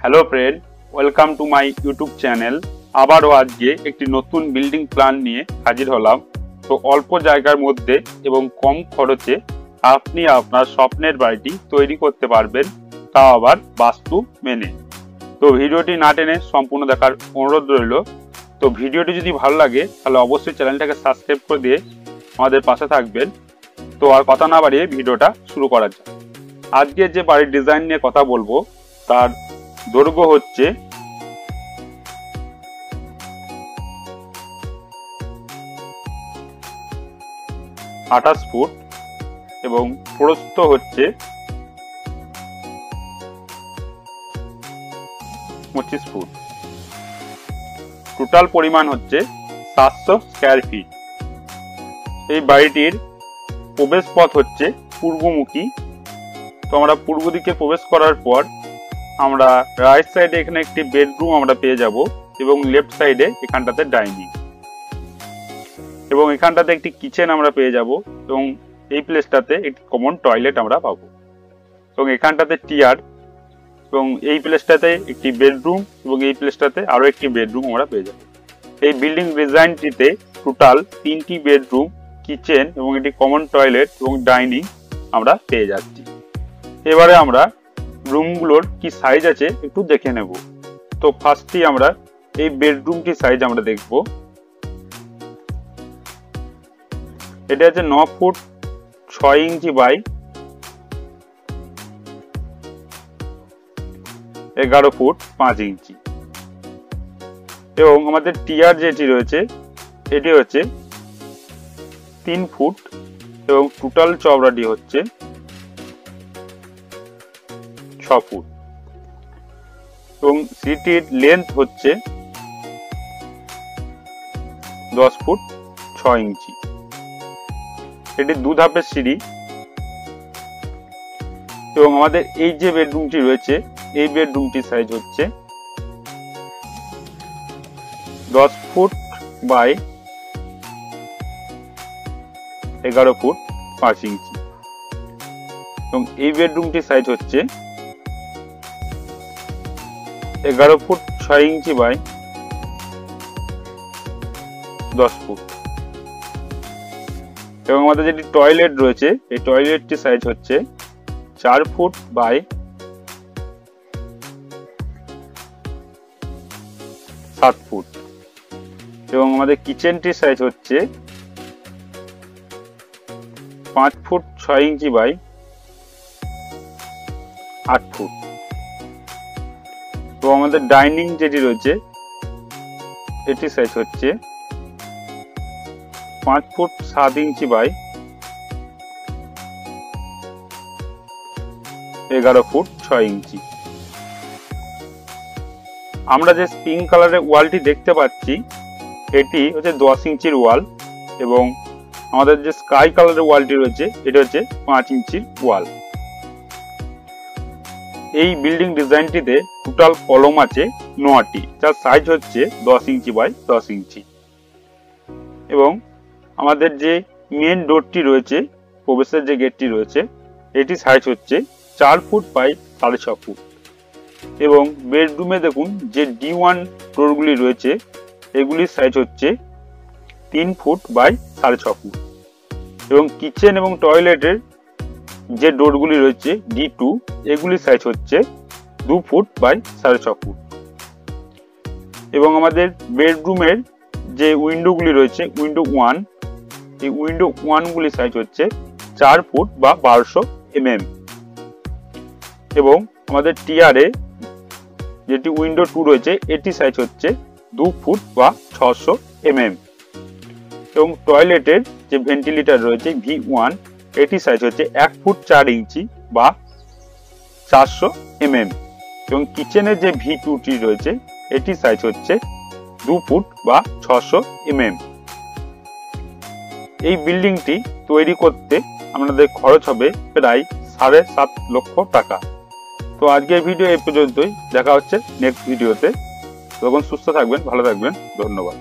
Hello friend, welcome to my YouTube channel. আবারও আজকে একটি নতুন বিল্ডিং প্ল্যান নিয়ে হাজির হলাম। তো অল্প জায়গার মধ্যে এবং কম খরচে আপনি আপনার স্বপ্নের বাড়িটি তৈরি করতে পারবেন, তাও আবার বাস্তু মেনে। তো ভিডিওটি না টেনে সম্পূর্ণ দেখার অনুরোধ রইল। তো ভিডিওটি যদি ভালো লাগে তাহলে অবশ্যই চ্যানেলটাকে সাবস্ক্রাইব করে দিয়ে আমাদের পাশে থাকবেন। তো আর কথা না বাড়িয়ে ভিডিওটা শুরু করা যাক। আজকে যে বাড়ির ডিজাইন নিয়ে কথা বলবো তার দৈর্ঘ্য হচ্ছে 28 ফুট এবং প্রস্থ হচ্ছে 25 ফুট। টোটাল পরিমাণ হচ্ছে 700 স্কয়ার ফিট। এই বাড়িটির প্রবেশ পথ হচ্ছে পূর্বমুখী। তো আমরা পূর্ব দিকে প্রবেশ করার পর আমরা রাইট সাইডে এখানে একটি বেডরুম আমরা পেয়ে যাব এবং লেফট সাইডে এখানটাতে ডাইনিং এবং এখানটাতে একটি কিচেন আমরা পেয়ে যাব এবং এই প্লেসটাতে একটি কমন টয়লেট আমরা পাবো এবং এখানটাতে টিয়ার এবং এই প্লেসটাতে একটি বেডরুম এবং এই প্লেসটাতে আরো একটি বেডরুম আমরা পেয়ে যাব। এই বিল্ডিং ডিজাইনটিতে টোটাল 3টি বেডরুম, কিচেন এবং একটি কমন টয়লেট এবং ডাইনিং আমরা পেয়ে যাচ্ছি। এবারে আমরা রুমগুলোর কি সাইজ আছে একটু দেখে নেব। তো ফার্স্টই আমরা এই বেডরুমটি সাইজ আমরা দেখব। এটা হচ্ছে 9 ফুট 6 ইঞ্চি বাই 11 ফুট 5 ইঞ্চি এবং আমাদের টিয়ার যেটি রয়েছে এটি হচ্ছে 3 ফুট এবং টোটাল চওড়াটি হচ্ছে 6 ফুট এবং সিটির লেন্থ হচ্ছে 10 ফুট 6 ইঞ্চি। এটি 2 ধাপের সিঁড়ি এবং আমাদের এই যে বেডরুমটি রয়েছে এই বেডরুমটির সাইজ হচ্ছে 10 ফুট বাই 11 ফুট 5 ইঞ্চি এবং এই বেডরুমটির সাইজ হচ্ছে 11 ফুট 6 ইঞ্চি বাই 10 ফুট এবং আমাদের যেটি টয়লেট রয়েছে এই টয়লেটটির সাইজ হচ্ছে 4 ফুট বাই 7 ফুট এবং আমাদের কিচেনটির সাইজ হচ্ছে 5 ফুট 6 ইঞ্চি বাই 8 ফুট তো আমাদের ডাইনিং যেটি রয়েছে এটি সাইজ হচ্ছে 5 ফুট 7 ইঞ্চি বাই 11 ফুট 6 ইঞ্চি। আমরা যে পিঙ্ক কালারের ওয়ালটি দেখতে পাচ্ছি এটি হচ্ছে 10 ইঞ্চির ওয়াল এবং আমাদের যে স্কাই কালারের ওয়ালটি রয়েছে এটা হচ্ছে 5 ইঞ্চির ওয়াল। এই বিল্ডিং ডিজাইনটিতে টোটাল কলম আছে 9টি, যার সাইজ হচ্ছে 10 ইঞ্চি বাই 10 ইঞ্চি এবং আমাদের যে মেন ডোরটি রয়েছে, প্রবেশের যে গেটটি রয়েছে এটি সাইজ হচ্ছে 4 ফুট বাই 6.5 ফুট এবং বেডরুমে দেখুন যে D1 ডোরগুলি রয়েছে এগুলির সাইজ হচ্ছে 3 ফুট বাই 6.5 ফুট এবং কিচেন এবং টয়লেটের যে ডোরগুলি রয়েছে D2 এগুলির সাইজ হচ্ছে 2 ফুট বাই 6.5 ফুট এবং আমাদের বেডরুমের যে উইন্ডোগুলি রয়েছে উইন্ডো 1 এই উইন্ডো 1 গুলি সাইজ হচ্ছে 4 ফুট বা 1200 mm এবং আমাদের টিয়ারে যেটি উইন্ডো 2 রয়েছে এটি সাইজ হচ্ছে 2 ফুট বা 600 mm এবং টয়লেটের যে ভেন্টিলেটর রয়েছে V1 এটি সাইজ হচ্ছে 1 ফুট 4 ইঞ্চি বা 400 mm এবং কিচেনের যে V2টি রয়েছে এটি সাইজ হচ্ছে 2 ফুট বা 600 mm। এই বিল্ডিংটি তৈরি করতে আমাদের খরচ হবে প্রায় 7.5 লক্ষ টাকা। তো আজকের ভিডিও এই পর্যন্তই, দেখা হচ্ছে নেক্সট ভিডিওতে। তখন সুস্থ থাকবেন, ভালো থাকবেন, ধন্যবাদ।